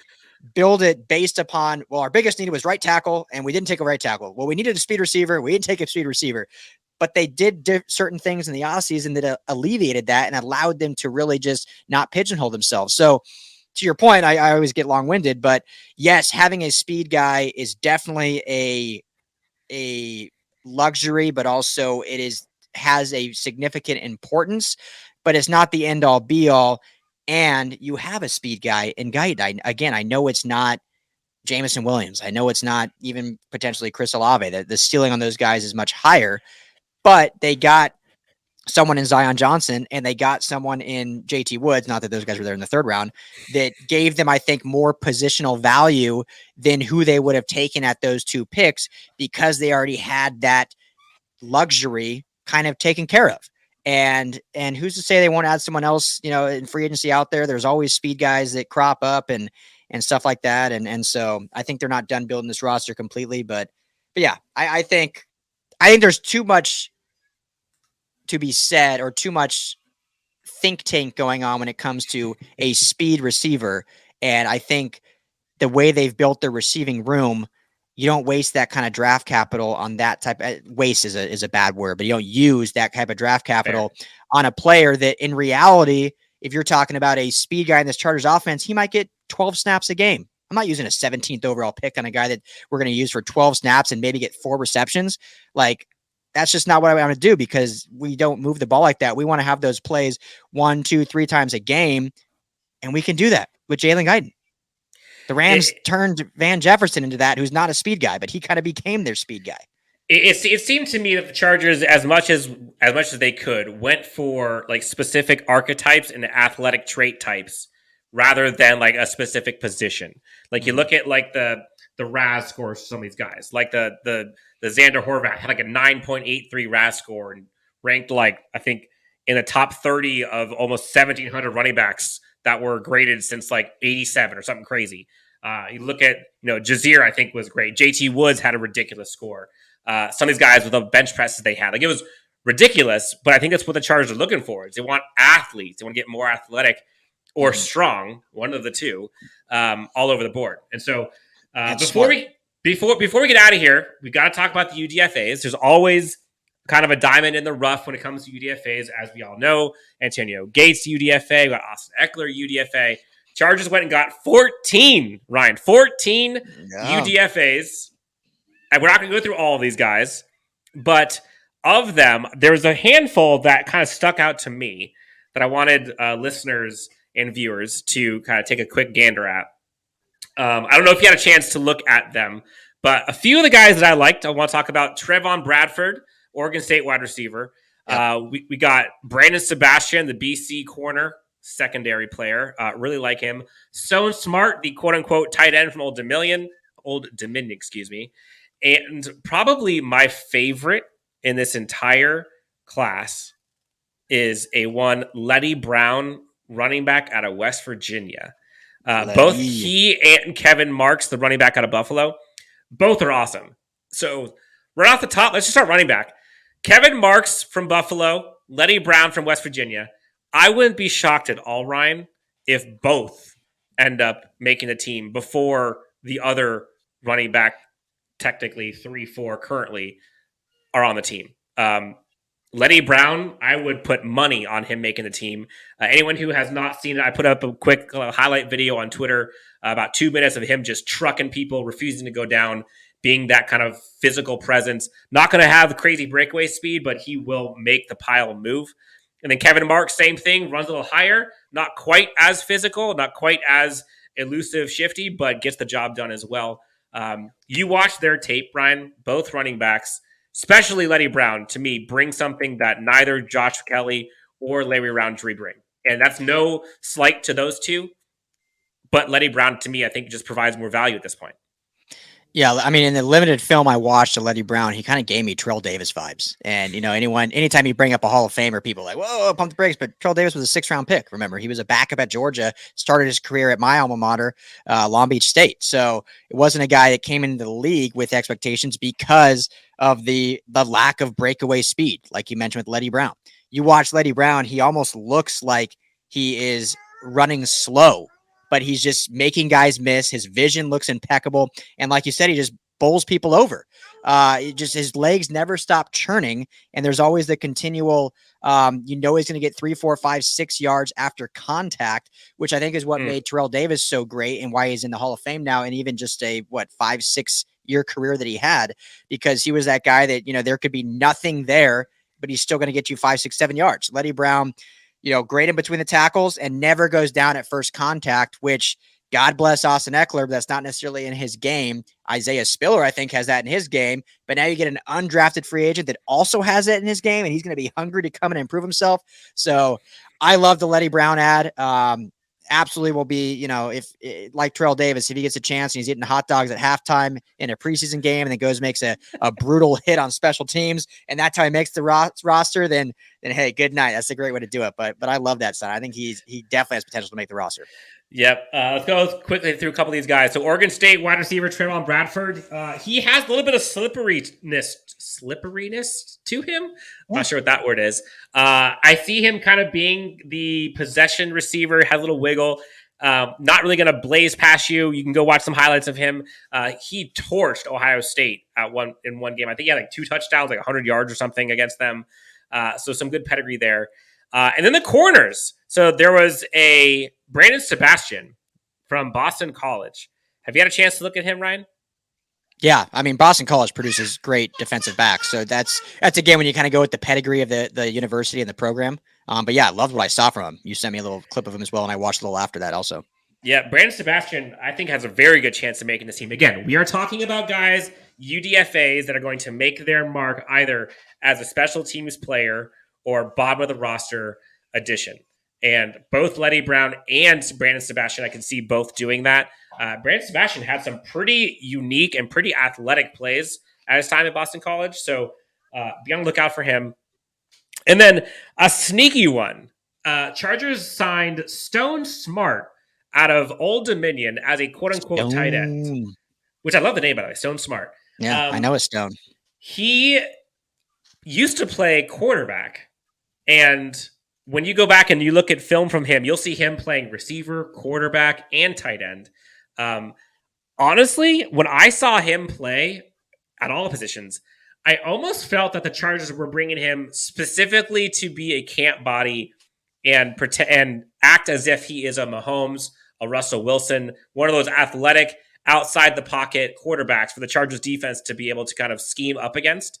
build it based upon, well, our biggest need was right tackle, and we didn't take a right tackle. Well, we needed a speed receiver. We didn't take a speed receiver, but they did certain things in the offseason that alleviated that and allowed them to really just not pigeonhole themselves. So to your point, I always get long-winded, but yes, having a speed guy is definitely a luxury, but also has a significant importance, but it's not the end all be all. And you have a speed guy in Guyton. Again, I know it's not Jameson Williams. I know it's not even potentially Chris Olave. The ceiling on those guys is much higher, but they got someone in Zion Johnson and they got someone in JT Woods. Not that those guys were there in the third round, that gave them, I think, more positional value than who they would have taken at those 2 picks, because they already had that luxury kind of taken care of. And who's to say they won't add someone else, in free agency out there? There's always speed guys that crop up and stuff like that. And so I think they're not done building this roster completely, but yeah, I think there's too much to be said, or too much think tank going on when it comes to a speed receiver. And I think the way they've built their receiving room, you don't waste that kind of draft capital on that type of, waste is a bad word, but you don't use that type of draft capital on a player that in reality, if you're talking about a speed guy in this Chargers offense, he might get 12 snaps a game. I'm not using a 17th overall pick on a guy that we're going to use for 12 snaps and maybe get 4 receptions. Like, that's just not what I want to do, because we don't move the ball like that. We want to have those plays 1, 2, 3 times a game. And we can do that with Jalen Guyton. The Rams turned Van Jefferson into that, who's not a speed guy, but he kind of became their speed guy. It seemed to me that the Chargers, as much as they could, went for like specific archetypes and athletic trait types rather than like a specific position. Like you look at like the RAS scores for some of these guys, like the Xander Horvath had like a 9.83 RAS score and ranked like, I think, in the top 30 of almost 1,700 running backs that were graded since like 87 or something crazy. You look at, Jazeer, I think was great. JT Woods had a ridiculous score. Some of these guys with the bench presses they had, like, it was ridiculous, but I think that's what the Chargers are looking for. Is they want athletes. They want to get more athletic or strong, one of the two, all over the board. And so before we get out of here, we got to talk about the UDFAs. There's always kind of a diamond in the rough when it comes to UDFAs, as we all know. Antonio Gates UDFA, we got Austin Eckler UDFA. Chargers went and got 14 UDFAs. And we're not going to go through all of these guys, but of them, there was a handful that kind of stuck out to me that I wanted listeners and viewers to kind of take a quick gander at. I don't know if you had a chance to look at them, but a few of the guys that I liked, I want to talk about Trevon Bradford, Oregon State wide receiver. Yep. We got Brandon Sebastian, the BC corner, secondary player. Really like him. Stone Smart, the quote-unquote tight end from Old Dominion, excuse me. And probably my favorite in this entire class is a one Letty Brown, running back out of West Virginia. Both he and Kevin Marks, the running back out of Buffalo, both are awesome. So right off the top, let's just start running back. Kevin Marks from Buffalo, Letty Brown from West Virginia. I wouldn't be shocked at all, Ryan, if both end up making the team before the other running back technically 3-4 currently are on the team. Letty Brown, I would put money on him making the team. Anyone who has not seen it, I put up a quick highlight video on Twitter, about 2 minutes of him just trucking people, refusing to go down, being that kind of physical presence. Not going to have crazy breakaway speed, but he will make the pile move. And then Kevin Marks, same thing, runs a little higher, not quite as physical, not quite as elusive, shifty, but gets the job done as well. You watch their tape, Brian, both running backs, especially Letty Brown, to me, bring something that neither Josh Kelly or Larry Roundtree bring. And that's no slight to those two, but Letty Brown, to me, I think just provides more value at this point. Yeah, I mean, in the limited film I watched of Letty Brown, he kind of gave me Terrell Davis vibes. And, anytime you bring up a Hall of Famer, people are like, whoa, pump the brakes. But Terrell Davis was a 6th-round pick. Remember, he was a backup at Georgia, started his career at my alma mater, Long Beach State. So it wasn't a guy that came into the league with expectations because of the lack of breakaway speed, like you mentioned with Letty Brown. You watch Letty Brown, he almost looks like he is running slow, but he's just making guys miss. His vision looks impeccable. And like you said, he just bowls people over. His legs never stop churning. And there's always the continual, he's going to get 3, 4, 5, 6 yards after contact, which I think is what made Terrell Davis so great and why he's in the Hall of Fame now. And even just a 5, 6 year career that he had, because he was that guy that, there could be nothing there, but he's still going to get you 5, 6, 7 yards. Letty Brown, great in between the tackles and never goes down at first contact, which God bless Austin Eckler, but that's not necessarily in his game. Isaiah Spiller, I think, has that in his game, but now you get an undrafted free agent that also has it in his game, and he's going to be hungry to come and improve himself. So I love the Letty Brown ad. Absolutely will be, if like Terrell Davis, if he gets a chance and he's eating hot dogs at halftime in a preseason game and then goes makes a brutal hit on special teams, and that's how he makes the roster, then hey, good night. That's a great way to do it. But I love that son. I think he definitely has potential to make the roster. Yep. Let's go quickly through a couple of these guys. So Oregon State wide receiver Trayvon Bradford. He has a little bit of slipperiness to him. I'm not sure what that word is. I see him kind of being the possession receiver, has a little wiggle. Not really going to blaze past you. You can go watch some highlights of him. He torched Ohio State in one game. I think he had like 2 touchdowns, like 100 yards or something against them. So some good pedigree there. And then the corners. So there was a Brandon Sebastian from Boston College. Have you had a chance to look at him, Ryan? Yeah, I mean, Boston College produces great defensive backs. So that's again when you kind of go with the pedigree of the university and the program. But yeah, I loved what I saw from him. You sent me a little clip of him as well, and I watched a little after that also. Yeah, Brandon Sebastian, I think, has a very good chance of making this team. Again, we are talking about guys, UDFAs, that are going to make their mark either as a special teams player or bottom of the roster addition. And both Letty Brown and Brandon Sebastian, I can see both doing that. Brandon Sebastian had some pretty unique and pretty athletic plays at his time at Boston College. So be on the lookout for him. And then a sneaky one. Chargers signed Stone Smart out of Old Dominion as a quote-unquote tight end, which I love the name, by the way, Stone Smart. Yeah, I know it's Stone. He used to play quarterback, and when you go back and you look at film from him, you'll see him playing receiver, quarterback, and tight end. Honestly, when I saw him play at all positions, I almost felt that the Chargers were bringing him specifically to be a camp body and pretend and act as if he is a Mahomes, a Russell Wilson, one of those athletic, outside the pocket quarterbacks for the Chargers defense to be able to kind of scheme up against.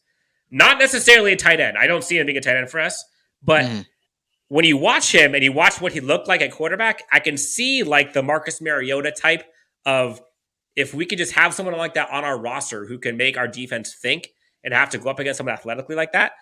Not necessarily a tight end. I don't see him being a tight end for us, but when you watch him and you watch what he looked like at quarterback, I can see like the Marcus Mariota type of, if we could just have someone like that on our roster who can make our defense think and have to go up against someone athletically like that,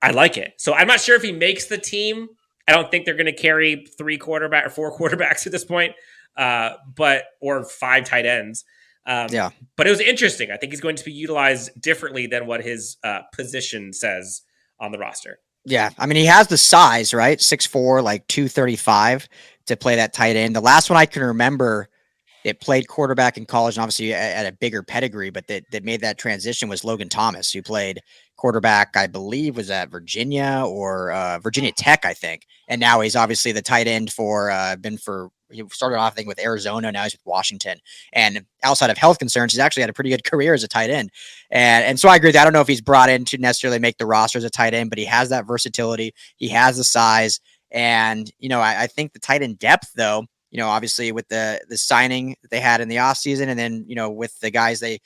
I like it. So I'm not sure if he makes the team. I don't think they're going to carry 4 quarterbacks at this point, or 5 tight ends. But it was interesting. I think he's going to be utilized differently than what his position says on the roster. Yeah, I mean, he has the size, right? 6'4", like 235 to play that tight end. The last one I can remember that played quarterback in college and obviously at a bigger pedigree, but that made that transition was Logan Thomas, who played quarterback, I believe, was at Virginia or Virginia Tech, I think. And now he's obviously the tight end been for he started off, I think, with Arizona. Now he's with Washington. And outside of health concerns, he's actually had a pretty good career as a tight end. And so I agree with that. I don't know if he's brought in to necessarily make the roster as a tight end, but he has that versatility. He has the size. And, I think the tight end depth, though, obviously with the signing that they had in the offseason, and then, with the guys they,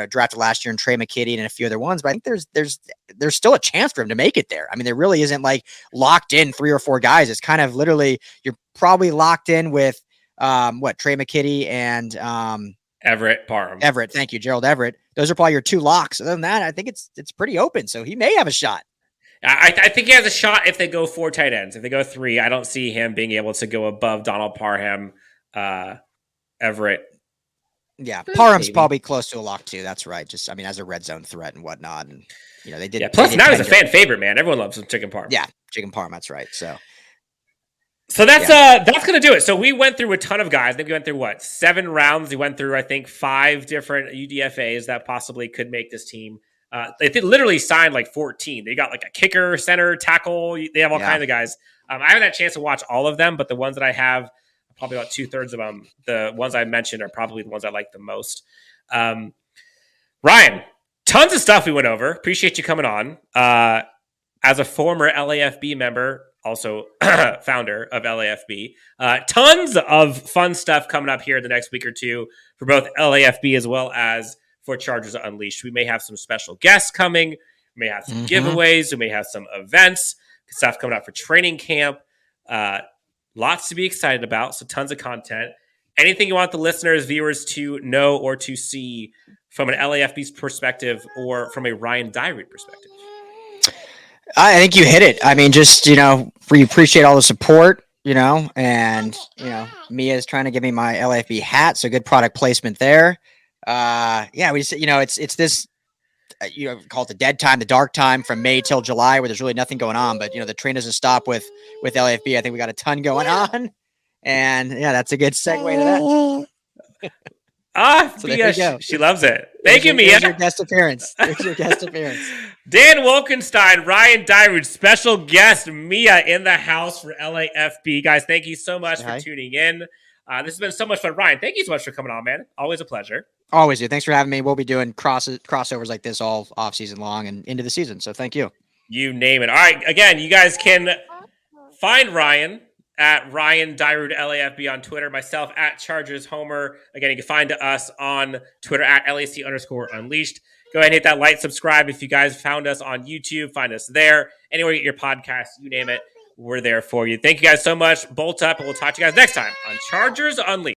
drafted last year and Trey McKitty and a few other ones, but I think there's still a chance for him to make it there. I mean, there really isn't like locked in 3 or 4 guys. It's kind of literally, you're probably locked in with Trey McKitty and Everett Parham. Everett. Thank you. Gerald Everett. Those are probably your 2 locks. Other than that, I think it's pretty open. So he may have a shot. I think he has a shot if they go 4 tight ends. If they go 3, I don't see him being able to go above Donald Parham, Everett. Yeah, Parham's probably close to a lock too. That's right. Just, as a red zone threat and whatnot. And, they did. Yeah, plus now he's a fan favorite, man. Everyone loves him, Chicken Parham. Yeah, Chicken Parham. That's right. So that's going to do it. So we went through a ton of guys. I think we went through 7 rounds. We went through, I think, 5 different UDFAs that possibly could make this team. They literally signed 14. They got a kicker, center, tackle. They have all kinds of guys. I haven't had a chance to watch all of them, but the ones that I have, probably about 2/3 of them, the ones I mentioned, are probably the ones I like the most. Ryan, tons of stuff we went over. Appreciate you coming on. As a former LAFB member, also founder of LAFB, tons of fun stuff coming up here in the next week or two for both LAFB as well as for Chargers Unleashed. We may have some special guests coming. We may have some giveaways. We may have some events, stuff coming up for training camp. Lots to be excited about. So tons of content. Anything you want the listeners, viewers to know or to see from an LAFB's perspective or from a Ryan Dyrud perspective? I think you hit it. I mean, just, we appreciate all the support, and, Mia is trying to give me my LAFB hat. So good product placement there. We just, it's this, call it the dead time, the dark time from May till July, where there's really nothing going on. But the train doesn't stop with LAFB. I think we got a ton going on, and that's a good segue to that. So Mia, she loves it. Thank you, Mia. There's your guest appearance. Dan Wolkenstein, Ryan Dyrud, special guest Mia in the house for LAFB. Guys, thank you so much for tuning in. This has been so much fun. Ryan, thank you so much for coming on, man. Always a pleasure. Always do. Thanks for having me. We'll be doing crossovers like this all off season long and into the season. So thank you. You name it. All right. Again, you guys can find Ryan at Ryan Dyrud LAFB on Twitter. Myself at Chargers Homer. Again, you can find us on Twitter at LAC_Unleashed. Go ahead and hit that like, subscribe. If you guys found us on YouTube, find us there. Anywhere you get your podcast, you name it, we're there for you. Thank you guys so much. Bolt up, and we'll talk to you guys next time on Chargers Unleashed.